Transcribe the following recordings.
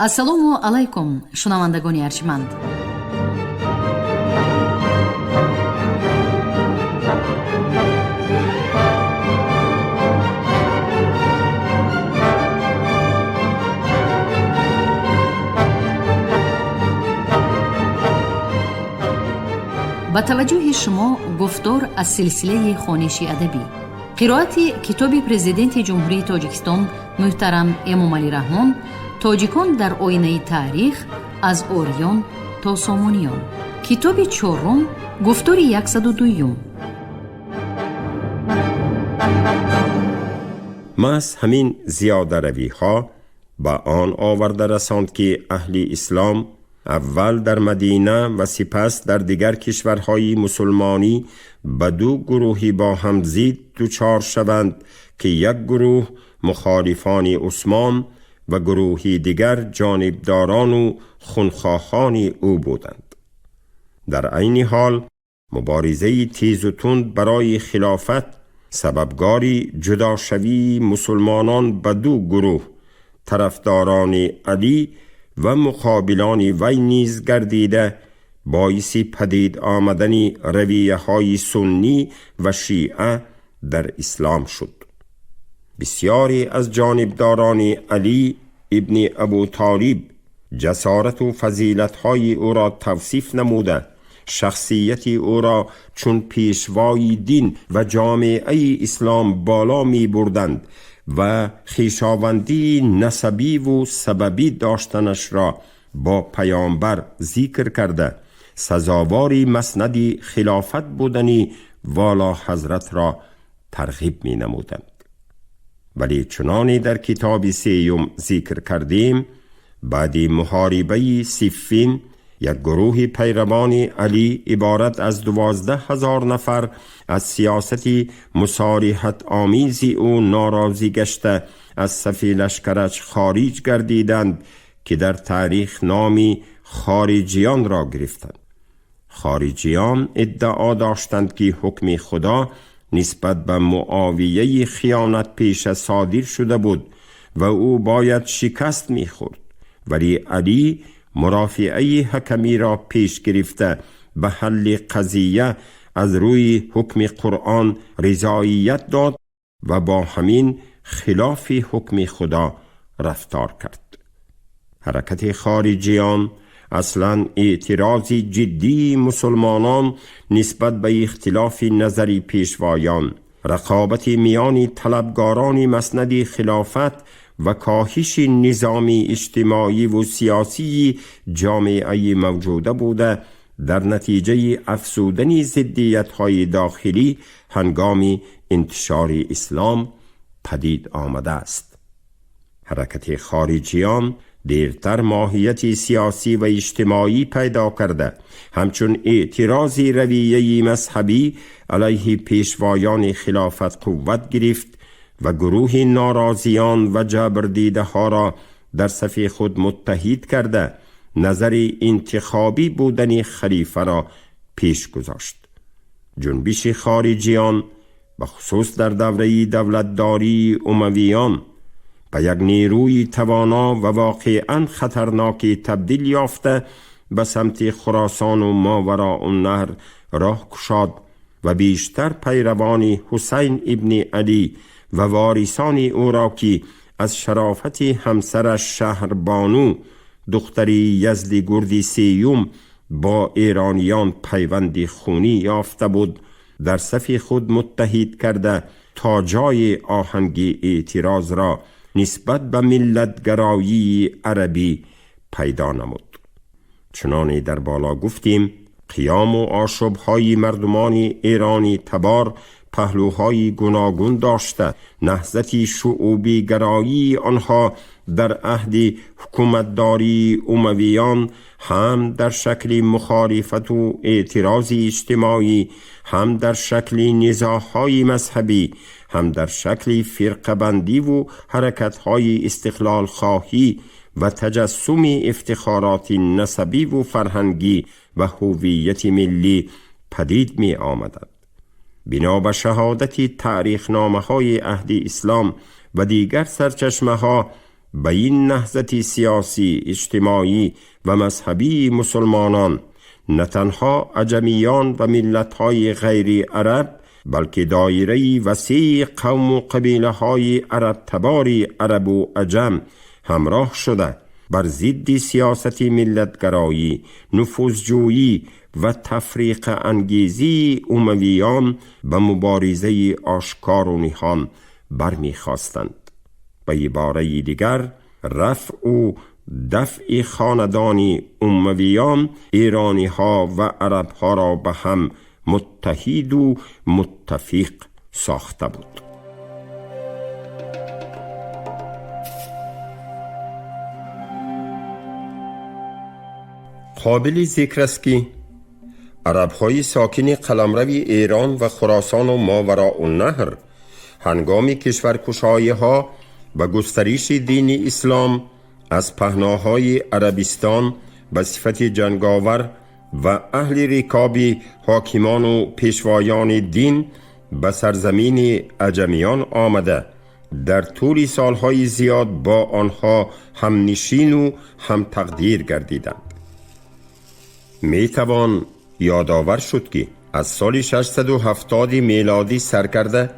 ассалому алайкум шунавандагони арҷманд. ба таваҷҷӯҳи шумо гуфтор аз силсилаи хониши адабӣ. қироати китоби президенти ҷумҳурии Тоҷикистон муҳтарам Эмомалӣ Раҳмон «Тоҷикон дар оинаи таърих аз ориён то сомониён». китоби чорум, гуфтори 102. محض همین زیاده روی ها با آن آورده رساند که اهل اسلام اول در مدینه و سپس در دیگر کشورهای مسلمانی به دو گروهی با هم ضد دچار شوند که یک گروه مخالفان عثمان و گروهی دیگر جانبداران و خونخواهان او بودند. در عین حال مبارزه تیز و تند برای خلافت سببگاری جداشوی مسلمانان به دو گروه، طرفداران علی و مقابلان وی نیز گردیده، باعث پدید آمدن رویه های سنی و شیعه در اسلام شد. بسیاری از جانبداران علی ابن ابو طالب جسارت و فضیلت های او را توصیف نموده، شخصیت او را چون پیشوای دین و جامعه اسلام بالا می بردند و خویشاوندی نسبی و سببی داشتنش را با پیامبر ذکر کرده، سزاواری مسند خلافت بودنی والا حضرت را ترغیب می نمودند. ولی چنانی در کتاب سیوم ذکر کردیم، بعد محاربه صفین یک گروه پیروان علی عبارت از 12,000 نفر از سیاست مصالحت آمیز او ناراضی گشته از صف لشکرش خارج گردیدند که در تاریخ نامی خارجیان را گرفتند. خارجیان ادعا داشتند که حکم خدا نسبت به معاویه خیانت پیش صادر شده بود و او باید شکست می‌خورد، ولی علی مرافعه حکمی را پیش گرفته به حل قضیه از روی حکم قرآن رضایت داد و با همین خلاف حکم خدا رفتار کرد. حرکت خارجیان اصلا اعتراضی جدی مسلمانان نسبت به اختلاف نظری پیشوایان، رقابت میان طلبگاران مسند خلافت و کاهش نظامی اجتماعی و سیاسی جامعه موجوده بوده، در نتیجه افزودن ضدیت‌های داخلی هنگام انتشار اسلام پدید آمده است. حرکت خارجیان دیرتر ماهیت سیاسی و اجتماعی پیدا کرده، همچون اعتراض رویه مذهبی علیه پیشوایان خلافت قوت گرفت و گروه ناراضیان و جبردیده ها را در صف خود متحد کرده، نظر انتخابی بودن خلیفه را پیش گذاشت. جنبش خارجیان بخصوص در دوره دولتداری امویان به یک نیروی توانا و واقعاً خطرناک تبدیل یافته به سمت خراسان و ماوراء النهر راه گشاد و بیشتر پیروان حسین ابن علی و وارثان او را که از شرافت همسرش شهربانو دختر یزدگرد سیوم با ایرانیان پیوند خونی یافته بود در صف خود متحد کرده تا جای آهنگ اعتراض را نسبت به ملتگرایی عربی پیدا نمود. چنانه در بالا گفتیم، قیام و آشوب‌های مردمان ایرانی تبار پهلوهای گوناگون داشته، نهضت شعوبی گرایی آنها در عهد حکومتداری امویان هم در شکل مخالفت و اعتراض اجتماعی، هم در شکل نزاع‌های مذهبی، هم در شکل فرقه‌بندی و حرکت‌های استقلال خواهی و تجسم افتخارات نسبی و فرهنگی و هویت ملی پدید می آمدند. بنا به شهادت تاریخ نامه های عهد اسلام و دیگر سرچشمه ها به این نهضت سیاسی، اجتماعی و مذهبی مسلمانان نه تنها عجمیان و ملت‌های غیر عرب بلکه دایره وسیع قوم و قبیله های عرب تباری عرب و عجم همراه شده بر ضد سیاست ملتگرایی، نفوذجویی و تفریق انگیزی امویان به مبارزه آشکار و نهان برمیخواستند. به عباره دیگر، رفع و دفع خاندان امویان ایرانی ها و عرب ها را به هم متحد و متفق ساخته بود. قابل ذکر است که عرب‌های ساکن قلمرو ایران و خراسان و ماوراء النهر هنگام کشورکشایی‌ها و گسترش دین اسلام از پهناهای عربستان به صفت جنگاور و اهل رکاب حاکمان و پیشوایان دین به سرزمین عجمیان آمده در طول سالهای زیاد با آنها هم نشین و هم تقدیر گردیدند. می توان یادآور شد که از سال 670 میلادی سرکرده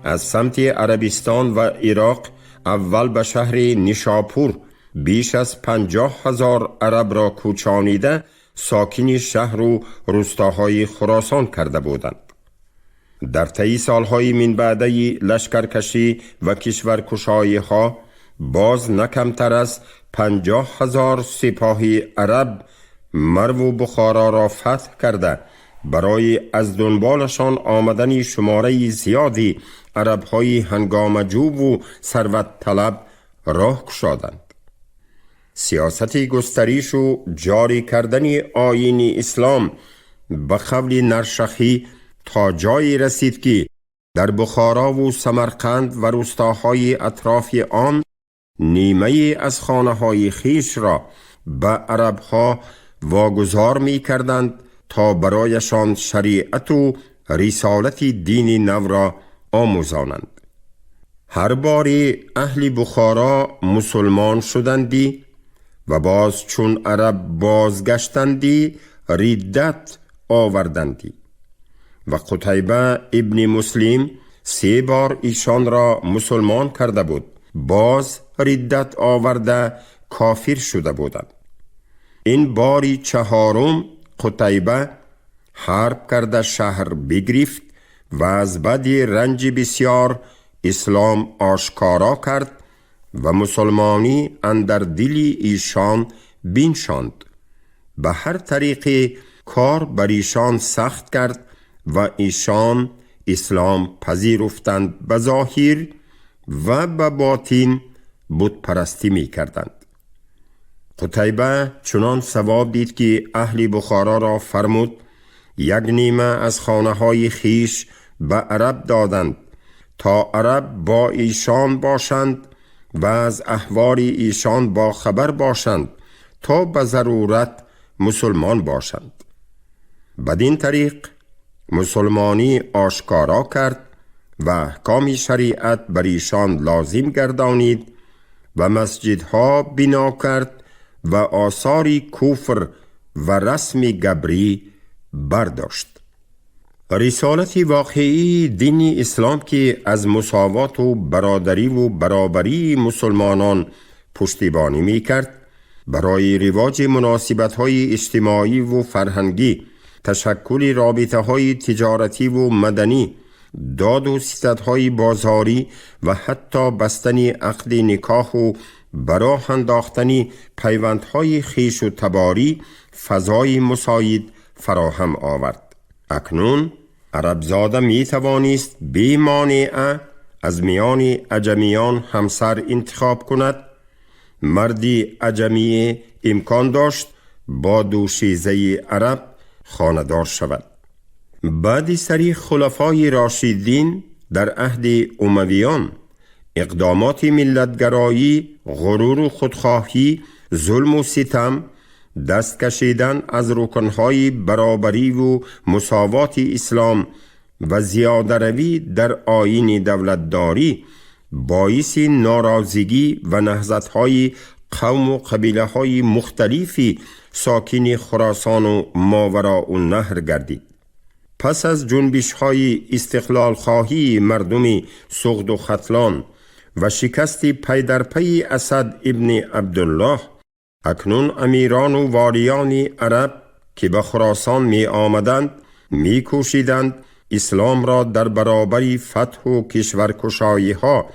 از سمت عربستان و عراق اول به شهر نیشاپور بیش از 50,000 عرب را کوچانیده ساکن شهر و روستاهای خراسان کرده بودند. در طی سالهای من بعده لشکرکشی و کشورکشایی ها باز نکمتر از 50,000 سپاه عرب مرو و بخارا را فتح کرده برای از دنبالشان آمدن شماره زیادی عرب‌های هنگامجو و ثروت طلب راه گشادند. سیاست گستریش و جاری کردن آیین اسلام به قول نرشخی تا جایی رسید که در بخارا و سمرقند و روستاهای اطراف آن نیمه از خانه‌های خیش را به عرب‌ها واگذار می کردند تا برایشان شریعت و رسالت دین نو را آموزانند. هر باری اهل بخارا مسلمان شدندی و باز چون عرب بازگشتندی ردت آوردندی و قتیبه ابن مسلم 3 بار ایشان را مسلمان کرده بود، باز ردت آورده کافر شده بودند. این باری 4 قتیبه حرب کرده شهر بگرفت و از بعد رنج بسیار اسلام آشکارا کرد و مسلمانی اندر دل ایشان بنشاند. به هر طریق کار بر ایشان سخت کرد و ایشان اسلام پذیرفتند به ظاهر و به باطن بت پرستی می کردند. قتیبه چنان ثواب دید که اهل بخارا را فرمود 1 نیمه از خانه های خیش به عرب دادند تا عرب با ایشان باشند و از احوال ایشان با خبر باشند تا به ضرورت مسلمان باشند. بدین طریق مسلمانی آشکارا کرد و احکام شریعت بر ایشان لازم گردانید و مسجدها بنا کرد و آثار کفر و رسم گبری برداشت. رسالت واقعی دین اسلام که از مساوات و برادری و برابری مسلمانان پشتیبانی می کرد، برای رواج مناسبت‌های اجتماعی و فرهنگی، تشکل رابطه‌های تجارتی و مدنی، داد و ستدهای بازاری و حتی بستن عقد نکاح و براه انداختن پیوندهای خیش و تباری فضای مساعد فراهم آورد. اکنون عرب زاده می توانست بی مانع از میان عجمیان همسر انتخاب کند. مردی عجمی امکان داشت با دوشیزه عرب خاندار شود. بعد سری خلفای راشدین در عهد امویان اقدامات ملتگرایی، غرور و خودخواهی، ظلم و ستم، دست کشیدن از رکنهای برابری و مساوات اسلام و زیاده روی در آیین دولتداری باعث ناراضگی و نهضت‌های قوم و قبیله‌های مختلفی ساکن خراسان و ماوراءالنهر گردید. پس از جنبش‌های استقلال خواهی مردم سغد و ختلان و شکست پی در پی اسد ابن عبدالله، اکنون امیران و والیان عرب که به خراسان می آمدند می کوشیدند اسلام را در برابر فتح و کشورکشایی ها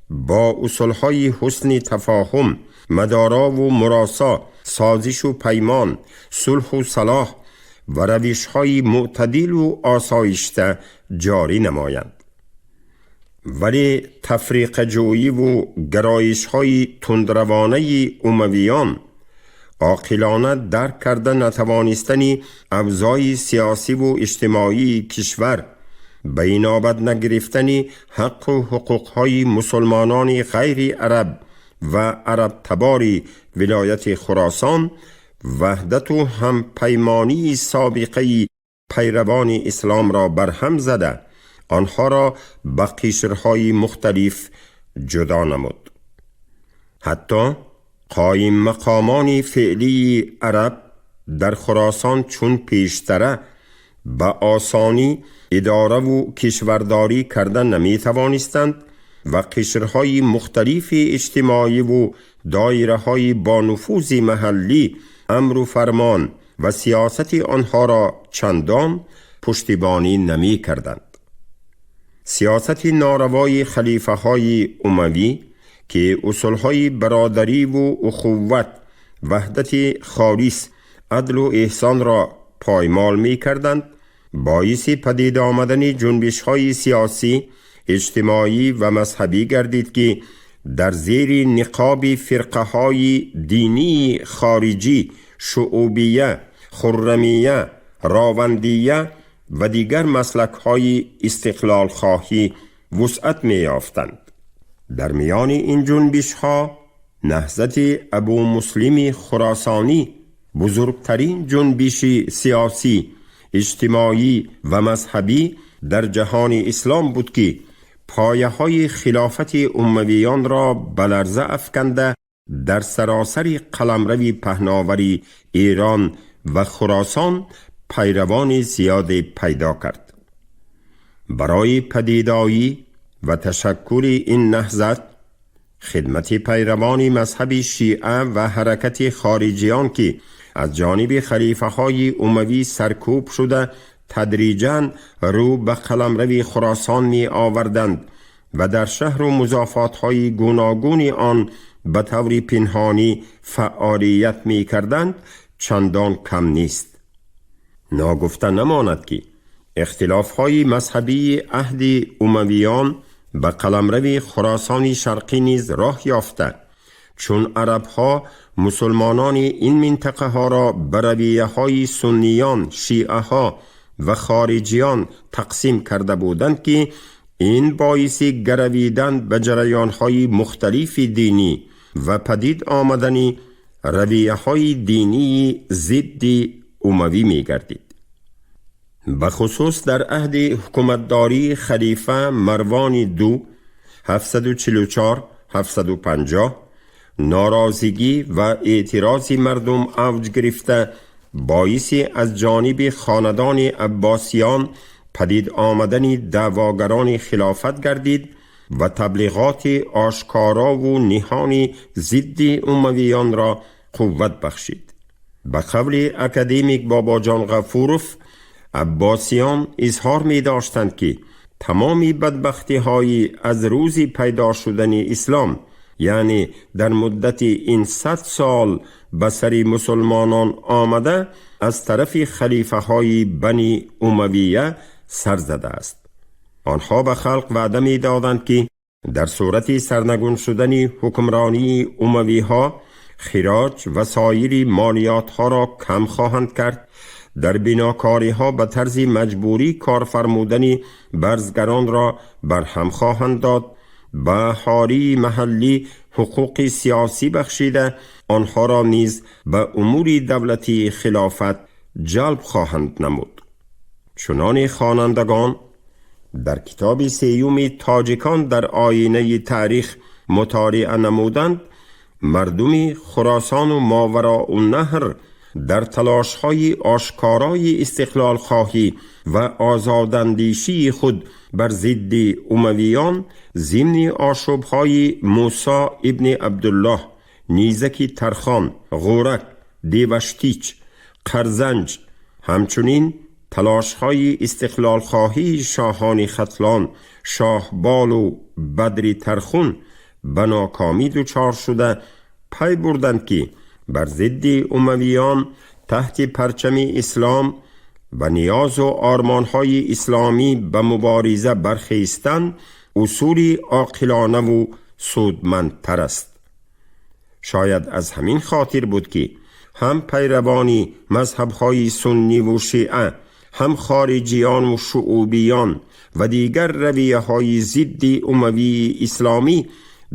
با اصولهای حسن تفاهم، مدارا و مراسا، سازش و پیمان، صلح و صلاح و روشهای معتدل و آسایشته جاری نمایند. ولی تفریق جویی و گرایش های تندروانه امویان عاقلانه درک کرده نتوانستنی اوضاع سیاسی و اجتماعی کشور، بینابت نگرفتنی حق و حقوقهای مسلمانان غیر عرب و عرب تبار ولایت خراسان، وحدت و هم پیمانی سابقه پیروان اسلام را برهم زده آنها را به قشرهای مختلف جدا نمود. حتی قایم مقامان فعلی عرب در خراسان چون پیشتره به آسانی اداره و کشورداری کردن نمی توانستند و قشرهای مختلف اجتماعی و دایره های با نفوذ محلی امر و فرمان و سیاست آنها را چندان پشتیبانی نمی کردند. سیاست ناروای خلیفه های اموی که اصولهای برادری و اخوت، وحدت خالص، عدل و احسان را پایمال می کردند، باعث پدید آمدن جنبش های سیاسی، اجتماعی و مذهبی گردید که در زیر نقاب فرقه های دینی خارجی، شعوبیه، خرمیه، راوندیه و دیگر مسلک های استقلال خواهی وسعت می یافتند. در میان این جنبش ها نهضت ابو مسلم خراسانی بزرگترین جنبش سیاسی، اجتماعی و مذهبی در جهان اسلام بود که پایه های خلافت امویان را به لرزه افکنده در سراسر قلمرو پهناوری ایران و خراسان پیروان زیاد پیدا کرد. برای پدیدایی و تشکل این نهضت، خدمت پیروان مذهب شیعه و حرکت خارجیان که از جانب خلیفه های اموی سرکوب شده تدریجاً رو به قلمرو خراسان می آوردند و در شهر و مضافات های گوناگون آن به طور پنهانی فعالیت می کردند چندان کم نیست. ناگفته نماند که اختلاف های مذهبی عهد امویان به قلمرو خراسان شرقی نیز راه یافته، چون عرب ها مسلمانان این منطقه ها را به رویه های سنیان، شیعه ها و خارجیان تقسیم کرده بودند که این باعث گرویدن به جریان های مختلف دینی و پدید آمدن رویه های دینی ضد اموی می گردید. بخصوص در عهد حکومتداری خلیفه مروان دو 744-750 ناراضگی و اعتراض مردم اوج گرفته، باعث از جانب خاندان عباسیان پدید آمدن دعواگران خلافت گردید و تبلیغات آشکارا و نهان ضد امویان را قوت بخشید. به قول اکادمیک بابا جان غفوروف، عباسیان اظهار می داشتند که تمامی بدبختی های از روز پیدا شدن اسلام، یعنی در مدت این 100 سال به سر مسلمانان آمده، از طرف خلیفه های بنی امویه سر زده است. آنها به خلق وعده می دادند که در صورت سرنگون شدن حکمرانی اموی ها خراج و سایر مالیات ها را کم خواهند کرد، در بناکاری ها به طرز مجبوری کار فرمودن برزگران را برهم خواهند داد، به اهالی محلی حقوق سیاسی بخشیده آنها را نیز به امور دولتی خلافت جلب خواهند نمود. چنان خوانندگان در کتاب سیوم تاجیکان در آینه تاریخ مطالعه نمودند، مردم خراسان و ماوراءالنهر در تلاش‌های آشکارای استقلال خواهی و آزاداندیشی خود بر ضد امویان ضمن آشوب‌های موسی ابن عبدالله، نیزکی ترخان، غورک، دیوشتیچ، قرزنج، همچنین تلاش‌های استقلال خواهی شاهان ختلان، شاهبال و بدر ترخون به ناکامی دچار شده پی بردند که بر ضد امویان تحت پرچم اسلام و نیاز و آرمان‌های اسلامی به مبارزه برخیستن اصولی عاقلانه و سودمندتر است. شاید از همین خاطر بود که هم پیروان مذهب‌های سنی و شیعه، هم خارجیان و شعوبیان و دیگر رویه‌های ضد اموی اسلامی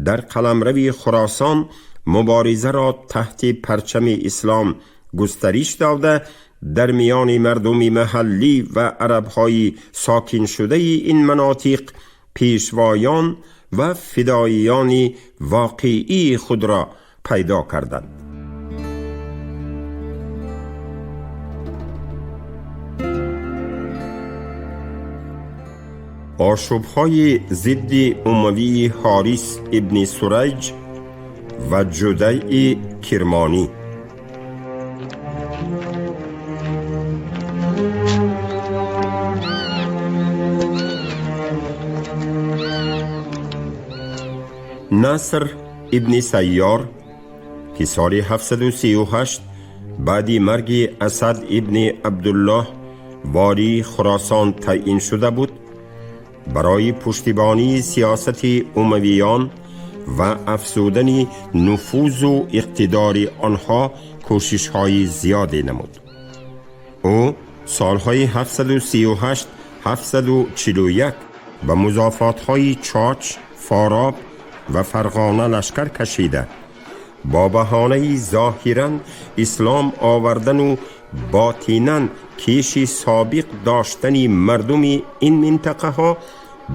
در قلمرو خراسان مبارزه را تحت پرچم اسلام گسترش داده در میان مردم محلی و عرب‌های ساکن شده این مناطق پیشوایان و فداییان واقعی خود را پیدا کردند. آشوب‌های ضد اموی حارث ابن سریج و جدی کرمانی. نصر ابن سیار که سال 738 بعد مرگ اسد ابن عبدالله والی خراسان تعیین شده بود، برای پشتیبانی سیاست امویان و افزودن نفوذ و اقتدار آنها کوشش‌های زیادی نمود. او سالهای 738 741 به مضافات‌های چاچ، فاراب و فرغانه لشکر کشیده با بهانه ظاهراً اسلام آوردن و باطناً کیش سابق داشتن مردم این منطقه ها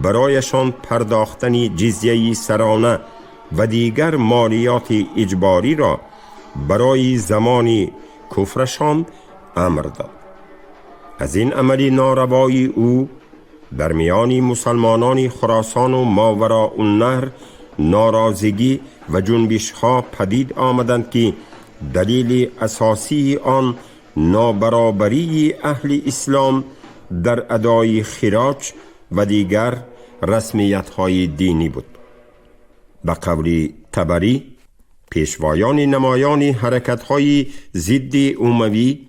برایشان پرداختن جزیه سرانه و دیگر مالیات اجباری را برای زمان کفرشان امر داد. از این عمل ناروای او در میان مسلمانان خراسان و ماوراءالنهر ناراضگی و جنبش ها پدید آمدند که دلیل اساسی آن نابرابری اهل اسلام در ادای خراج و دیگر رسمیت های دینی بود. به قول طبری، پیشوایان نمایان حرکت های ضد اموی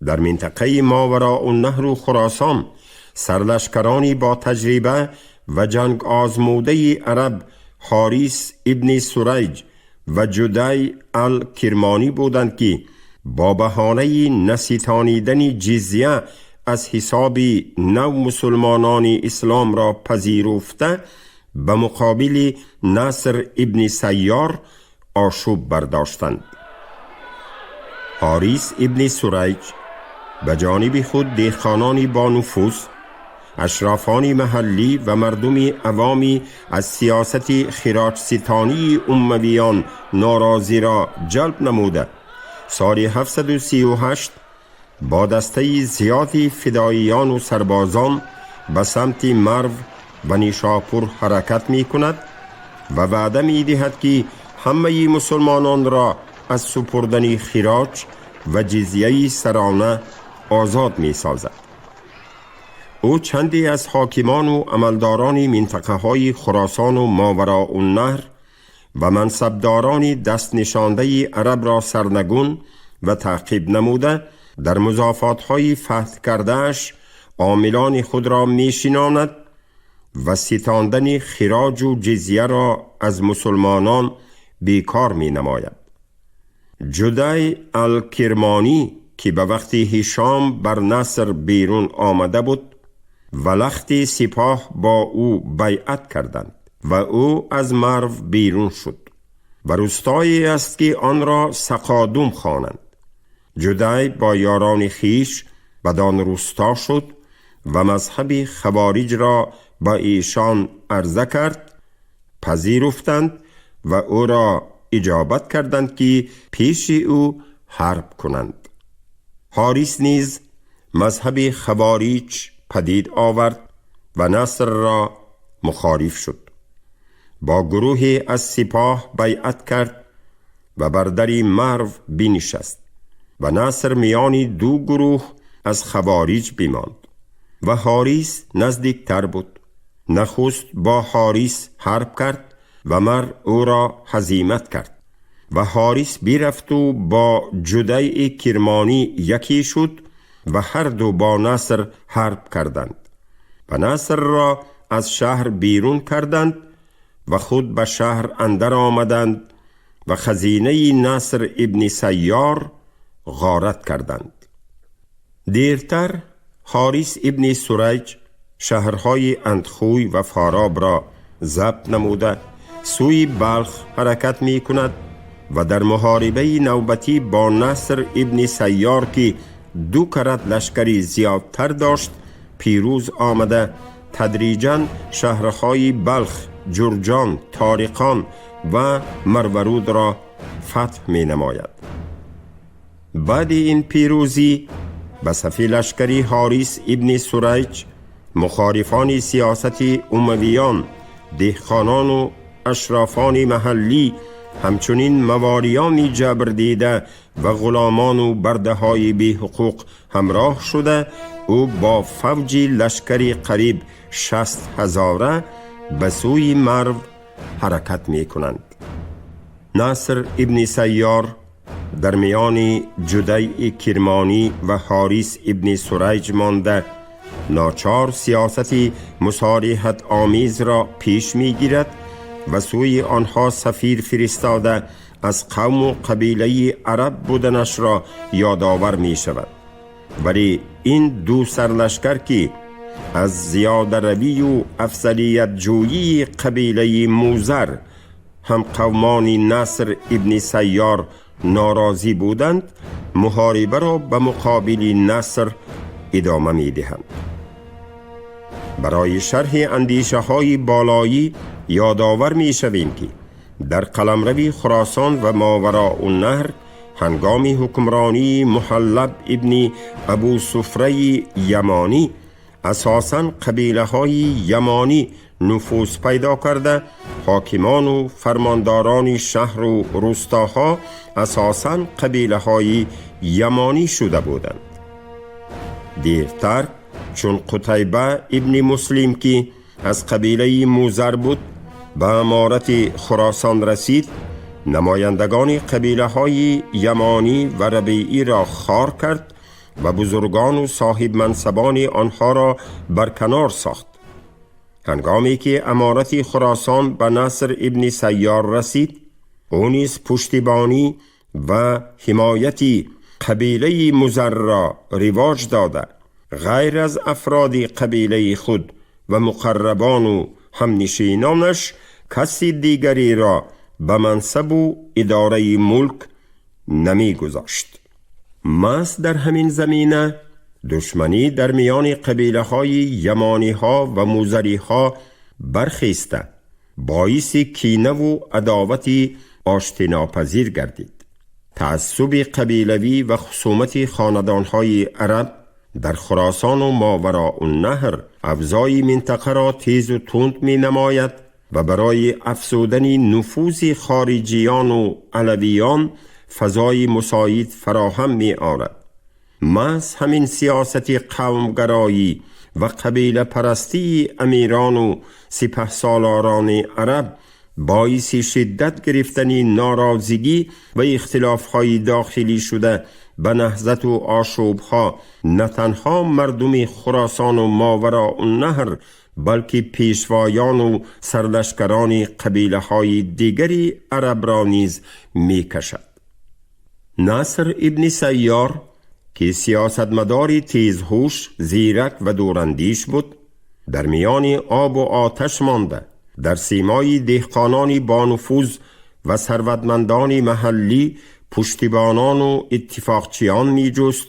در منطقه ماوراءالنهر و خراسان سرلشکرانی با تجربه و جنگ آزموده عرب حارث ابن سریج و جدی الکرمانی بودند که با بهانه نستانیدن جزیه از حساب نو مسلمانان اسلام را پذیرفته به مقابل نصر ابن سیار آشوب برداشتند. حارث ابن سریج به جانب خود دهقانانی با نفوذ، اشرافان محلی و مردم عوامی از سیاست خراج ستانی امویان ناراضی را جلب نموده سال 738 با دسته زیادی فداییان و سربازان به سمت مرو و نیشاپور حرکت می کند و وعده می دهد که همه مسلمانان را از سپردن خراج و جزیه سرانه آزاد می سازد. او چندی از حاکمان و عملداران منطقه های خراسان و ماوراءالنهر و منصبداران دست نشانده عرب را سرنگون و تعقیب نموده در مضافات های فتح کردهش عاملان خود را میشناند و ستاندن خراج و جزیه را از مسلمانان بیکار می نماید. جدی الکرمانی که به وقت هشام بر نصر بیرون آمده بود و لخت سپاه با او بیعت کردند و او از مرو بیرون شد و روستایی است که آن را سقادوم خوانند. جدی با یاران خیش بدان روستا شد و مذهب خوارج را با ایشان عرضه کرد، پذیرفتند و او را اجابت کردند که پیش او حرب کنند. حارث نیز مذهب خوارج پدید آورد و نصر را مخالف شد. با گروهی از سپاه بیعت کرد و بر در مرو بنشست و نصر میان دو گروه از خوارج بماند و حارث نزدیک تر بود. نخست با حارث حرب کرد و مر او را هزیمت کرد و حارث برفت و با جدی کرمانی یکی شد و هر دو با نصر حرب کردند و نصر را از شهر بیرون کردند و خود به شهر اندر آمدند و خزینه نصر ابن سیار غارت کردند. دیرتر حارث ابن سریج شهرهای اندخوی و فاراب را ضبط نموده سوی بلخ حرکت می کند و در محاربه نوبتی با نصر ابن سیار که 2 کرت لشکری زیادتر داشت پیروز آمده تدریجاً شهرهای بلخ، جرجان، طارقان و مروارود را فتح می نماید. بعد این پیروزی به صف لشکری حارث ابن سریج مخالفان سیاست امویان، دهقانان و اشرافان محلی، همچنین مواریان جبر دیده و غلامان و برده های بی حقوق همراه شده او با فوجی لشکری قریب 60,000 به سوی مرو حرکت می کنند. نصر ابن سیار در میان جدی کرمانی و حارث ابن سریج مانده ناچار سیاست مصالحت آمیز را پیش می گیرد و سوی آنها سفیر فرستاده از قوم و قبیله عرب بودنش را یادآور می شود. ولی این 2 سرلشکر که از زیاده روی و افضلیت جویی قبیله موزر هم قومان نصر ابن سیار ناراضی بودند، محاربه را به مقابل نصر ادامه می دهند. برای شرح اندیشه های بالایی یادآور می شویم که در قلمرو خراسان و ماوراء النهر هنگام حکمرانی محلب ابن ابو صفره یمانی اساساً قبیله های یمانی نفوذ پیدا کرده حاکمان و فرمانداران شهر و روستاها اساساً قبیله های یمانی شده بودند. دیرتر چون قتیبه ابن مسلم که از قبیله موزر بود به امارت خراسان رسید، نمایندگان قبیله های یمانی و ربیعی را خار کرد و بزرگان و صاحب منصبان آنها را برکنار ساخت. هنگامی که امارت خراسان به نصر ابن سیار رسید، او نیز پشتیبانی و حمایتی قبیله موزر را رواج داده غیر از افراد قبیله خود و مقربان و همنشینانش کسی دیگری را به منصب و اداره ملک نمی گذاشت. ماست در همین زمینه دشمنی در میان قبیله های یمانی ها و موزری ها برخیسته باعث کینه و عداوت آشتیناپذیر گردید. تعصب قبیلوی و خصومت خاندان های عرب در خراسان و ماوراء النهر افزای منطقه را تیز و تند می نماید و برای افزودن نفوذ خارجیان و علویان فضای مساعد فراهم می آورد. محض همین سیاست قومگرایی و قبیله پرستی امیران و سپهسالاران عرب باعث شدت گرفتن ناراضگی و اختلاف‌های داخلی شده به نهضت و آشوب‌ها نه تنها مردم خراسان و ماوراء النهر بلکه پیشوایان و سرلشکران قبیله‌های دیگری عرب را نیز می‌کشد. نصر ابن سیار که سیاستمداری تیزهوش، زیرک و دوراندیش بود، در میان آب و آتش مانده در سیمای دهقانان با نفوذ و ثروتمندان محلی پشتیبانان و اتفاقچیان می جست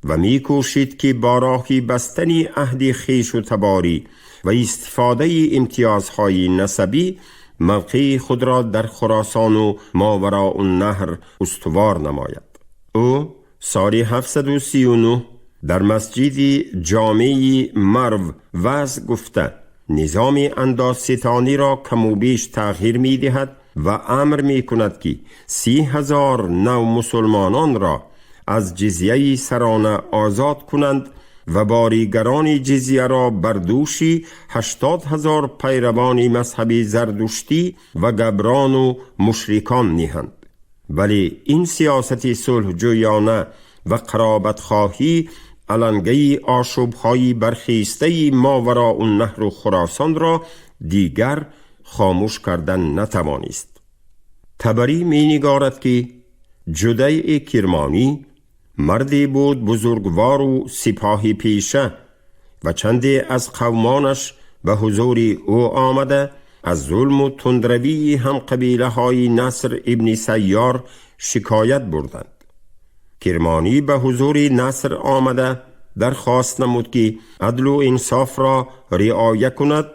و می کوشید که با راهی بستن عهد خویش و تباری و استفاده امتیازهای نسبی موقع خود را در خراسان و ماوراء النهر استوار نماید. او سال 739 در مسجد جامع مرو وعظ گفته نظام اندازستانی را کم و بیش تغییر می دهد و امر می کند که 30,000 نو مسلمانان را از جزیه سرانه آزاد کنند و باریگران جزیه را بر دوش 80,000 پیروان مذهب زردشتی و گبران و مشرکان نهند. ولی این سیاست صلح جویانه و قرابت خواهی علنگه آشوب‌های برخیسته ماوراء النهر و خراسان را دیگر خاموش کردن نتوانست. طبری می نگارد که جدی کرمانی مردی بود بزرگوار و سپاهی پیشه و چندی از قومانش به حضور او آمده از ظلم و تندروی هم قبیله های نصر ابن سیار شکایت بردند. کرمانی به حضور نصر آمده درخواست نمود که عدل و انصاف را رعایت کند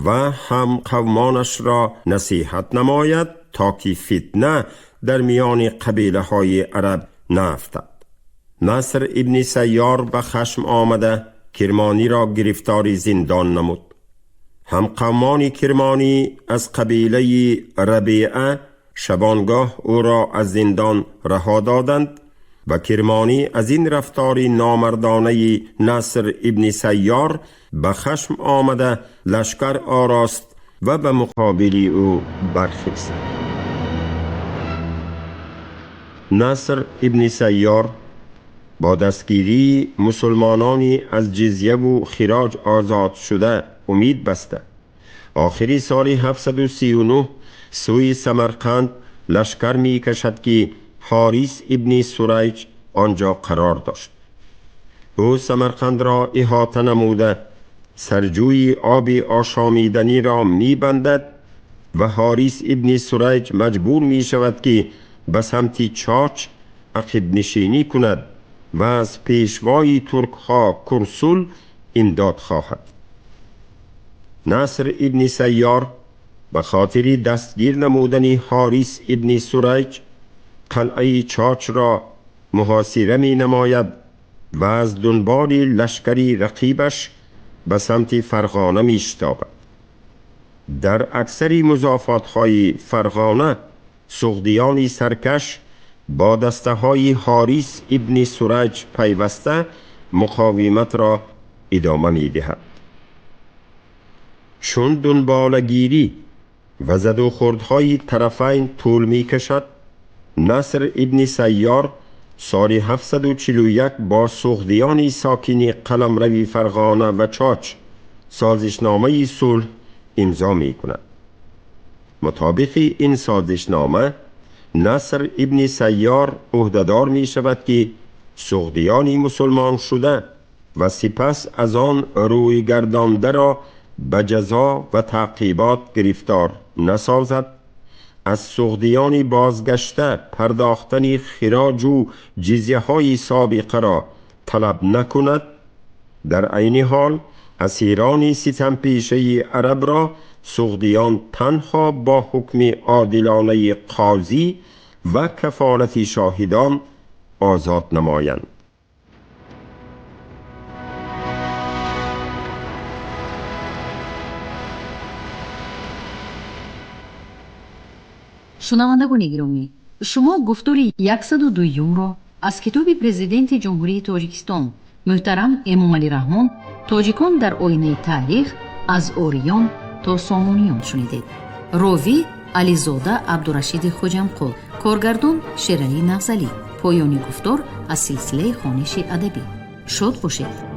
و هم قومانش را نصیحت نماید تا که فتنه در میان قبیله های عرب نیفتد. نصر ابن سیار به خشم آمده کرمانی را گرفتار زندان نمود. هم قومان کرمانی از قبیله ربیعه شبانگاه او را از زندان رها دادند و کرمانی از این رفتار نامردانه نصر ابن سیار به خشم آمده لشکر آراست و به مقابل او برخیست. نصر ابن سیار با دستگیری مسلمانانی از جزیه و خراج آزاد شده امید بسته آخری سال 739 سوی سمرقند لشکر می کشد که حارث ابن سریج آنجا قرار داشت. او سمرقند را احاطه نموده سرجوی آب آشامیدنی را می بندد و حارث ابن سریج مجبور می شود که به سمت چاچ عقب نشینی کند و از پیشوای ترک ها کرسول امداد خواهد. نصر ابن سیار به خاطر دستگیر نمودن حارث ابن سریج قلعه چاچ را محاصره می نماید و از دنبال لشکری رقیبش به سمت فرغانه می شتابد. در اکثر مضافات های فرغانه سغدیان سرکش با دسته های حارث ابن سریج پیوسته مقاومت را ادامه می دهد. چون دنبالگیری و زد و خوردهای طرفین طول می کشد نصر ابن سیار سال 741 با سغدیان ساکن قلمرو فرغانه و چاچ سازشنامه صلح امضا می کند. مطابق این سازشنامه نصر ابن سیار عهدهدار می شود که سغدیان مسلمان شده و سپس از آن روی گردانده را به جزا و تعقیبات گرفتار نسازد، از سغدیان بازگشته پرداختن خراج و جزیه های سابقه را طلب نکند، در عین حال اسیران ستم پیشه عرب را سغدیان تنها با حکم عادلانه قاضی و کفالت شاهدان آزاد نمایند. شنوندگان گرامی، شما گفتار 102 را از کتاب پرزیدنت جمهوری تاجیکستان محترم امامعلی رحمان تاجیکان در آینه تاریخ از اوریان تا سامونیان شنیدید. راوی علیزاده عبدالرشید خوجمقل، کارگردان شیرعلی نغزلی. پایانی گفتار از سلسله خوانش ادبی. شاد باشید.